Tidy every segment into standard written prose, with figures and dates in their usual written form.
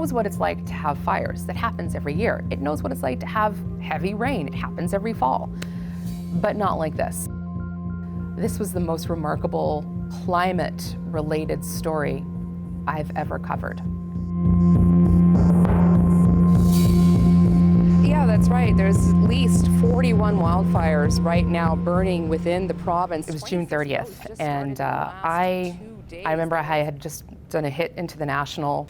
knows what it's like to have fires. That happens every year. It knows what it's like to have heavy rain. It happens every fall. But not like this. This was the most remarkable climate-related story I've ever covered. Yeah, that's right. There's at least 41 wildfires right now burning within the province. It was June 30th, and I remember I had just done a hit into the National.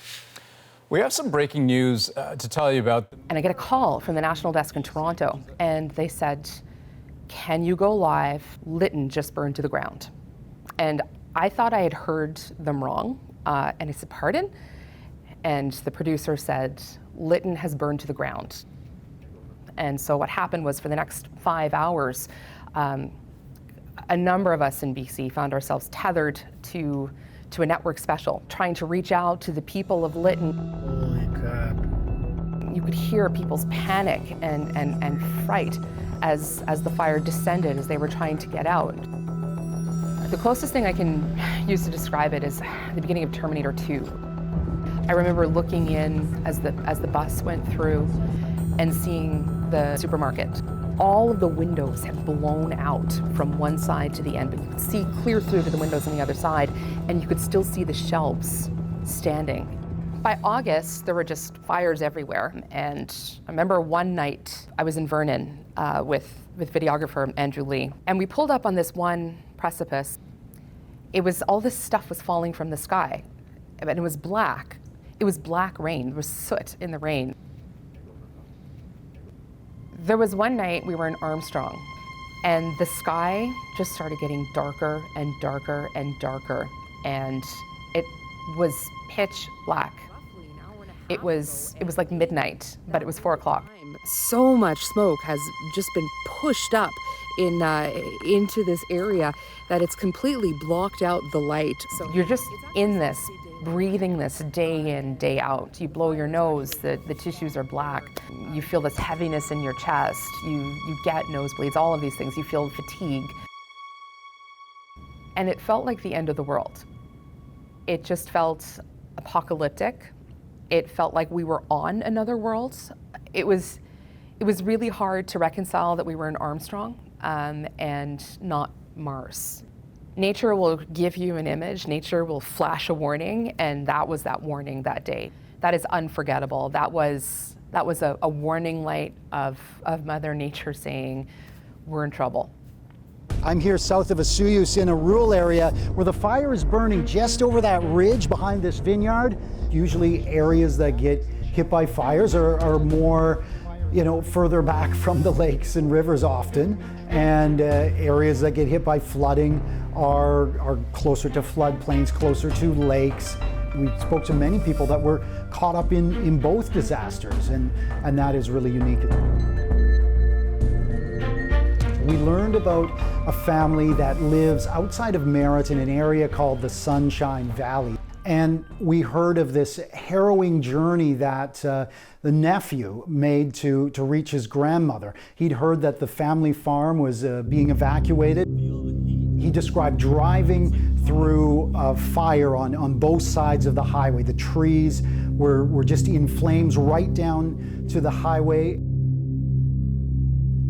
We have some breaking news to tell you about. And I get a call from the National desk in Toronto, and they said, "Can you go live? Lytton just burned to the ground." And I thought I had heard them wrong, and I said, "Pardon?" And the producer said, "Lytton has burned to the ground." And so what happened was, for the next 5 hours, a number of us in BC found ourselves tethered to a network special, trying to reach out to the people of Lytton. Holy crap. You could hear people's panic and fright as the fire descended, as they were trying to get out. The closest thing I can use to describe it is the beginning of Terminator 2. I remember looking in as the bus went through and seeing the supermarket. All of the windows had blown out from one side to the end, but you could see clear through to the windows on the other side, and you could still see the shelves standing. By August, there were just fires everywhere, and I remember one night I was in Vernon with videographer Andrew Lee, and we pulled up on this one precipice. All this stuff was falling from the sky, and it was black. It was black rain. There was soot in the rain. There was one night we were in Armstrong, and the sky just started getting darker and darker and darker, and it was pitch black. It was like midnight, but it was 4 o'clock. So much smoke has just been pushed up into this area that it's completely blocked out the light. So you're just in this, breathing this day in, day out. You blow your nose, the tissues are black. You feel this heaviness in your chest. You get nosebleeds, all of these things. You feel fatigue. And it felt like the end of the world. It just felt apocalyptic. It felt like we were on another world. It was really hard to reconcile that we were in Armstrong and not Mars. Nature will give you an image, nature will flash a warning, and that was that warning that day. That is unforgettable. That was a warning light of Mother Nature saying, we're in trouble. I'm here south of Osoyoos in a rural area where the fire is burning just over that ridge behind this vineyard. Usually areas that get hit by fires are more, further back from the lakes and rivers often, and areas that get hit by flooding are closer to floodplains, closer to lakes. We spoke to many people that were caught up in both disasters, and that is really unique. We learned about a family that lives outside of Merritt in an area called the Sunshine Valley. And we heard of this harrowing journey that the nephew made to reach his grandmother. He'd heard that the family farm was being evacuated. He described driving through a fire on both sides of the highway. The trees were just in flames right down to the highway.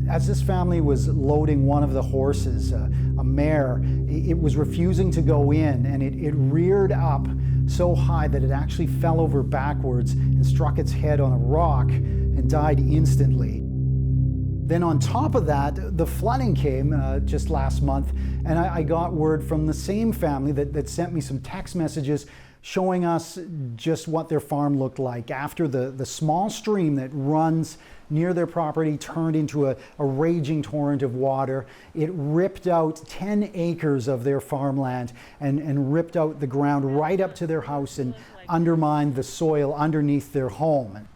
As this family was loading one of the horses, a mare, it was refusing to go in, and it reared up so high that it actually fell over backwards and struck its head on a rock and died instantly. Then on top of that, the flooding came just last month, and I got word from the same family that sent me some text messages showing us just what their farm looked like after the small stream that runs near their property turned into a raging torrent of water. It ripped out 10 acres of their farmland and ripped out the ground right up to their house and undermined the soil underneath their home.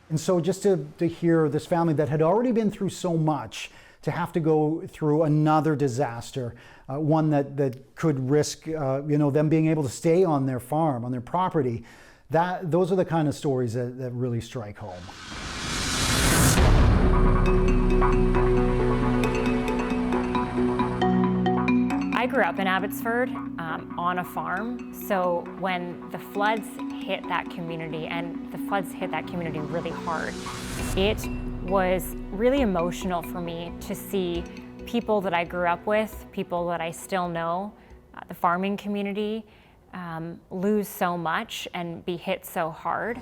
And so just to hear this family that had already been through so much, to have to go through another disaster, one that could risk them being able to stay on their farm, on their property, those are the kind of stories that really strike home. I grew up in Abbotsford on a farm, so when the floods hit that community and the floods hit that community really hard. It was really emotional for me to see people that I grew up with, people that I still know, the farming community, lose so much and be hit so hard.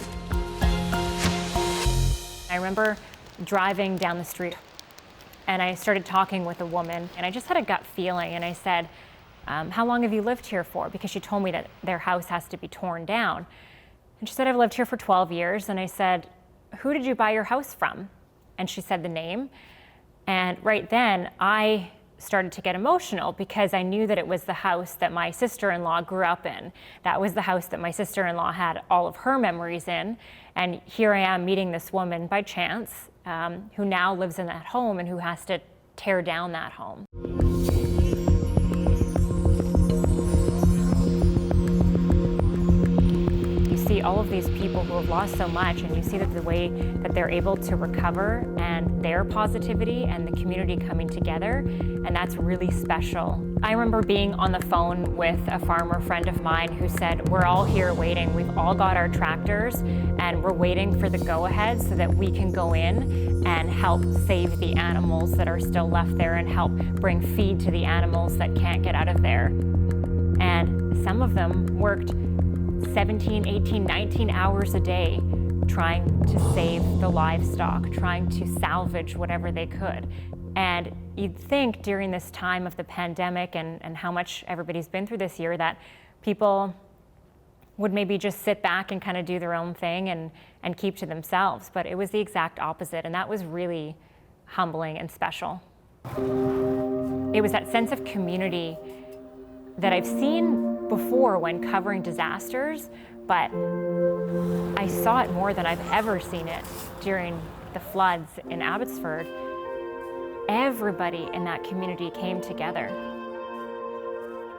I remember driving down the street and I started talking with a woman and I just had a gut feeling and I said, how long have you lived here for? Because she told me that their house has to be torn down. And she said, I've lived here for 12 years. And I said, who did you buy your house from? And she said the name. And right then I started to get emotional because I knew that it was the house that my sister-in-law grew up in. That was the house that my sister-in-law had all of her memories in. And here I am meeting this woman by chance who now lives in that home and who has to tear down that home. See all of these people who have lost so much, and you see that the way that they're able to recover and their positivity and the community coming together, and that's really special. I remember being on the phone with a farmer friend of mine who said, we're all here waiting. We've all got our tractors and we're waiting for the go-ahead so that we can go in and help save the animals that are still left there and help bring feed to the animals that can't get out of there. And some of them worked 17, 18, 19 hours a day trying to save the livestock, trying to salvage whatever they could. And you'd think during this time of the pandemic and how much everybody's been through this year that people would maybe just sit back and kind of do their own thing and keep to themselves. But it was the exact opposite, and that was really humbling and special. It was that sense of community that I've seen before when covering disasters, but I saw it more than I've ever seen it during the floods in Abbotsford. Everybody in that community came together.